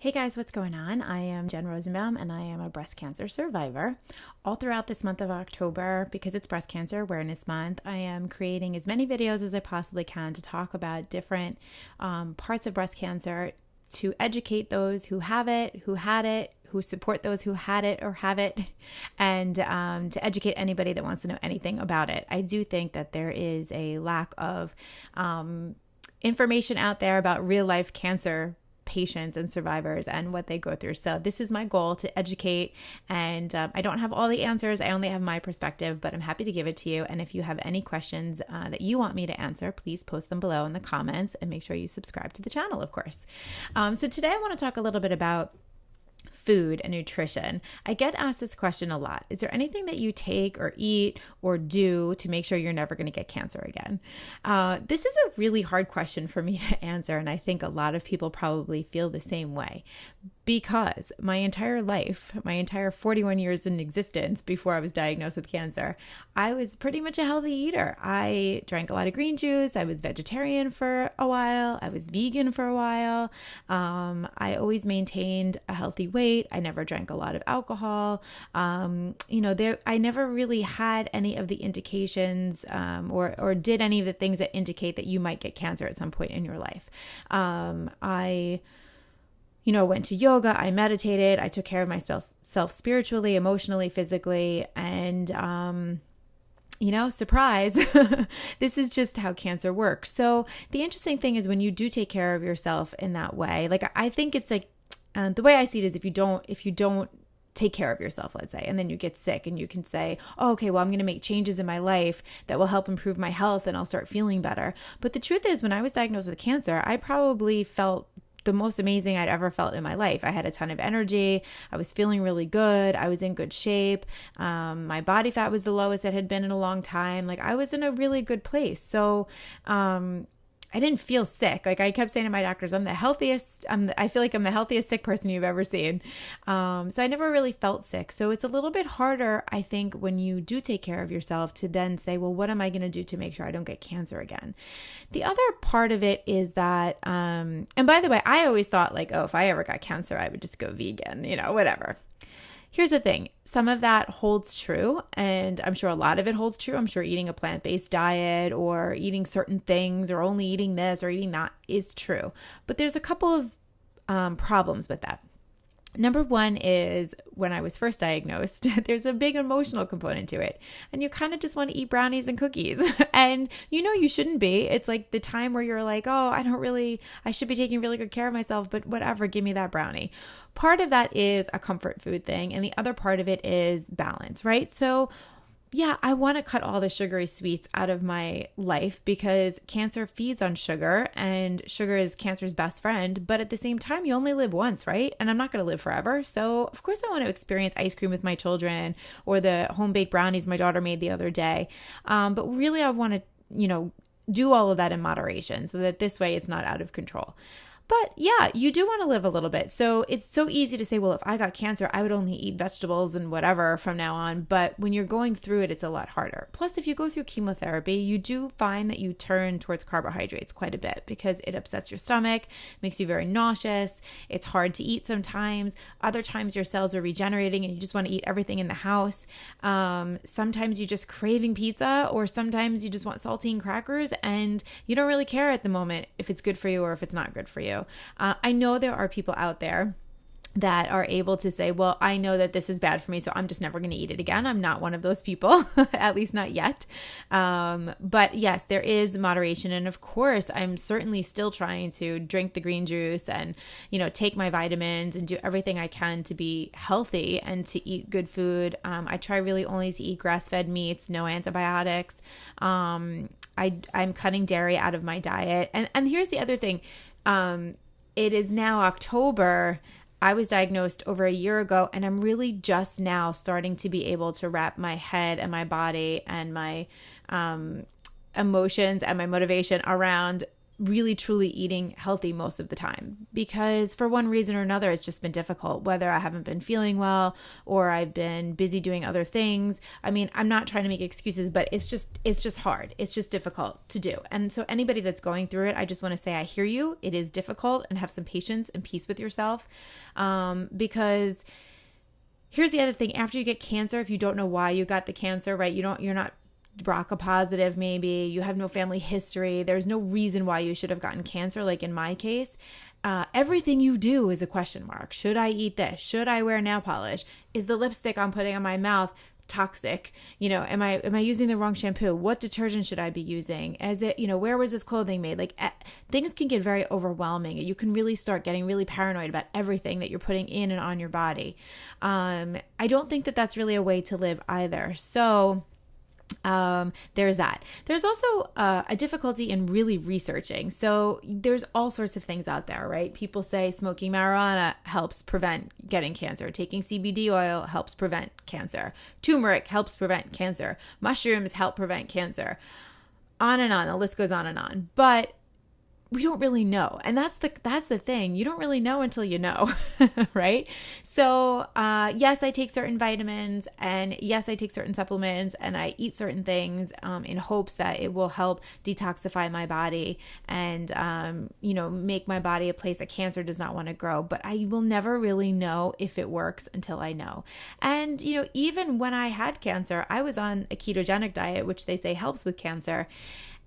Hey guys, what's going on? I am Jen Rosenbaum and I am a breast cancer survivor. All throughout this month of October, because it's Breast Cancer Awareness Month, I am creating as many videos as I possibly can to talk about different parts of breast cancer, to educate those who have it, who had it, who support those who had it or have it, and to educate anybody that wants to know anything about it. I do think that there is a lack of information out there about real life cancer patients and survivors and what they go through. So this is my goal, to educate, and I don't have all the answers. I only have my perspective, but I'm happy to give it to you. And if you have any questions that you want me to answer, please post them below in the comments and make sure you subscribe to the channel, of course. So today I want to talk a little bit about food and nutrition. I get asked this question a lot. Is there anything that you take or eat or do to make sure you're never going to get cancer again? This is a really hard question for me to answer, and I think a lot of people probably feel the same way, because my entire life, my entire 41 years in existence before I was diagnosed with cancer, I was pretty much a healthy eater. I drank a lot of green juice. I was vegetarian for a while. I was vegan for a while. I always maintained a healthy weight. I never drank a lot of alcohol. I never really had any of the indications or did any of the things that indicate that you might get cancer at some point in your life. I went to yoga, I meditated, I took care of myself spiritually, emotionally, physically, and, surprise, this is just how cancer works. So the interesting thing is, when you do take care of yourself in that way, like, I think it's like, the way I see it is, if you don't take care of yourself, let's say, and then you get sick, and you can say, oh, okay, well, I'm going to make changes in my life that will help improve my health and I'll start feeling better. But the truth is, when I was diagnosed with cancer, I probably felt the most amazing I'd ever felt in my life. I had a ton of energy. I was feeling really good. I was in good shape. My body fat was the lowest it had been in a long time. Like, I was in a really good place. So, I didn't feel sick. Like, I kept saying to my doctors, I feel like I'm the healthiest sick person you've ever seen. So I never really felt sick. So it's a little bit harder, I think, when you do take care of yourself, to then say, well, what am I going to do to make sure I don't get cancer again? The other part of it is that, and by the way, I always thought, like, oh, if I ever got cancer, I would just go vegan, whatever. Here's the thing. Some of that holds true, and I'm sure a lot of it holds true. I'm sure eating a plant-based diet or eating certain things or only eating this or eating that is true. But there's a couple of problems with that. Number one is, when I was first diagnosed, there's a big emotional component to it. And you kind of just want to eat brownies and cookies. And you shouldn't be. It's like the time where you're like, oh, I should be taking really good care of myself, but whatever, give me that brownie. Part of that is a comfort food thing. And the other part of it is balance, right? So yeah, I want to cut all the sugary sweets out of my life, because cancer feeds on sugar, and sugar is cancer's best friend. But at the same time, you only live once, right? And I'm not going to live forever. So of course I want to experience ice cream with my children, or the home-baked brownies my daughter made the other day. But really I want to, do all of that in moderation, so that this way it's not out of control. But yeah, you do want to live a little bit. So it's so easy to say, well, if I got cancer, I would only eat vegetables and whatever from now on. But when you're going through it, it's a lot harder. Plus, if you go through chemotherapy, you do find that you turn towards carbohydrates quite a bit, because it upsets your stomach, makes you very nauseous. It's hard to eat sometimes. Other times your cells are regenerating and you just want to eat everything in the house. Sometimes you're just craving pizza, or sometimes you just want saltine crackers, and you don't really care at the moment if it's good for you or if it's not good for you. I know there are people out there that are able to say, well, I know that this is bad for me, so I'm just never going to eat it again. I'm not one of those people, at least not yet. But yes, there is moderation. And of course, I'm certainly still trying to drink the green juice and, take my vitamins and do everything I can to be healthy and to eat good food. I try really only to eat grass-fed meats, no antibiotics. I'm cutting dairy out of my diet. And here's the other thing. It is now October. I was diagnosed over a year ago, and I'm really just now starting to be able to wrap my head and my body and my emotions and my motivation around really truly eating healthy most of the time, because for one reason or another, it's just been difficult, whether I haven't been feeling well or I've been busy doing other things. I mean, I'm not trying to make excuses, but it's just hard. It's just difficult to do. And so anybody that's going through it, I just want to say, I hear you. It is difficult, and have some patience and peace with yourself. Because here's the other thing. After you get cancer, if you don't know why you got the cancer, right? You're not BRCA positive, maybe you have no family history. There's no reason why you should have gotten cancer. Like in my case, everything you do is a question mark. Should I eat this? Should I wear nail polish? Is the lipstick I'm putting on my mouth toxic? Am I using the wrong shampoo? What detergent should I be using? Where was this clothing made? Like things can get very overwhelming. You can really start getting really paranoid about everything that you're putting in and on your body. I don't think that that's really a way to live either. So there's that. There's also a difficulty in really researching. So there's all sorts of things out there, right? People say smoking marijuana helps prevent getting cancer. Taking CBD oil helps prevent cancer. Turmeric helps prevent cancer. Mushrooms help prevent cancer. On and on. The list goes on and on. But we don't really know. And that's the thing. You don't really know until you know, right? So, yes, I take certain vitamins, and yes, I take certain supplements, and I eat certain things in hopes that it will help detoxify my body and, make my body a place that cancer does not want to grow. But I will never really know if it works until I know. And, even when I had cancer, I was on a ketogenic diet, which they say helps with cancer.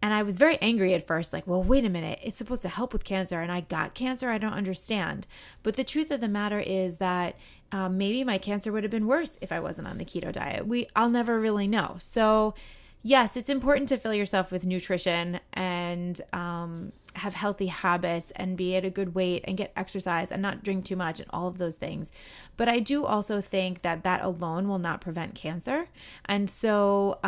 And I was very angry at first, like, well, wait a minute, it's supposed to help with cancer and I got cancer? I don't understand. But the truth of the matter is that maybe my cancer would have been worse if I wasn't on the keto diet. I'll never really know. So yes, it's important to fill yourself with nutrition and have healthy habits and be at a good weight and get exercise and not drink too much and all of those things. But I do also think that alone will not prevent cancer. And so,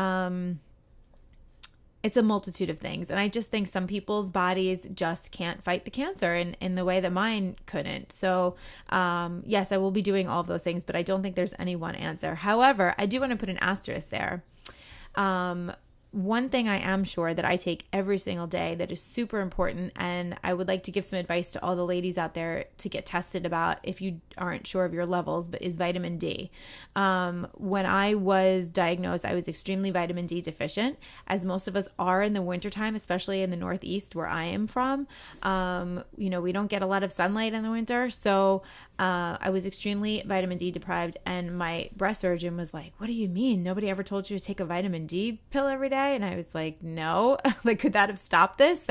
it's a multitude of things. And I just think some people's bodies just can't fight the cancer in the way that mine couldn't. So yes, I will be doing all of those things, but I don't think there's any one answer. However, I do want to put an asterisk there. One thing I am sure that I take every single day that is super important, and I would like to give some advice to all the ladies out there to get tested about if you aren't sure of your levels, but is vitamin D. When I was diagnosed, I was extremely vitamin D deficient, as most of us are in the wintertime, especially in the Northeast where I am from. We don't get a lot of sunlight in the winter, so I was extremely vitamin D deprived, and my breast surgeon was like, what do you mean? Nobody ever told you to take a vitamin D pill every day? And I was like, no, like, could that have stopped this?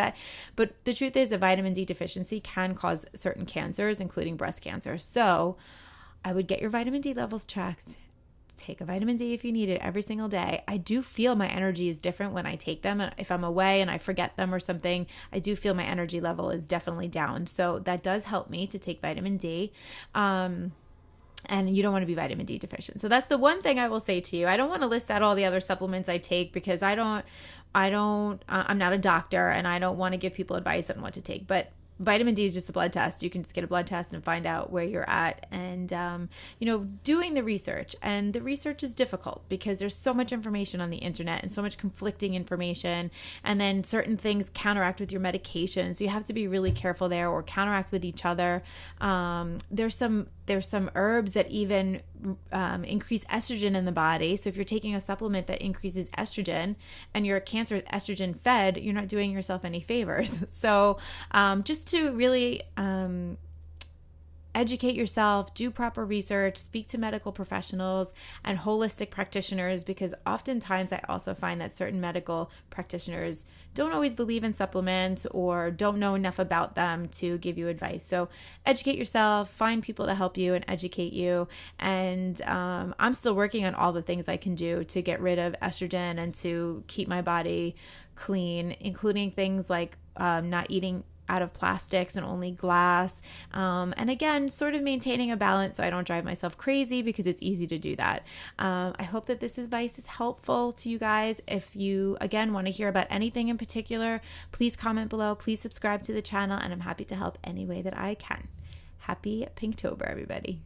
But the truth is, a vitamin D deficiency can cause certain cancers, including breast cancer. So I would get your vitamin D levels checked. Take a vitamin D if you need it every single day. I do feel my energy is different when I take them. And if I'm away and I forget them or something, I do feel my energy level is definitely down. So that does help me to take vitamin D. And you don't want to be vitamin D deficient. So that's the one thing I will say to you. I don't want to list out all the other supplements I take because I'm not a doctor and I don't want to give people advice on what to take. But vitamin D is just a blood test. You can just get a blood test and find out where you're at. And, doing the research. And the research is difficult because there's so much information on the internet and so much conflicting information. And then certain things counteract with your medication. So you have to be really careful there, or counteract with each other. There's some herbs that even increase estrogen in the body. So if you're taking a supplement that increases estrogen and you're cancer estrogen fed, you're not doing yourself any favors. So just to really educate yourself, do proper research, speak to medical professionals and holistic practitioners, because oftentimes I also find that certain medical practitioners don't always believe in supplements or don't know enough about them to give you advice. So educate yourself, find people to help you and educate you. And I'm still working on all the things I can do to get rid of estrogen and to keep my body clean, including things like not eating out of plastics and only glass. And again, sort of maintaining a balance so I don't drive myself crazy, because it's easy to do that. I hope that this advice is helpful to you guys. If you, again, want to hear about anything in particular, please comment below. Please subscribe to the channel, and I'm happy to help any way that I can. Happy Pinktober, everybody.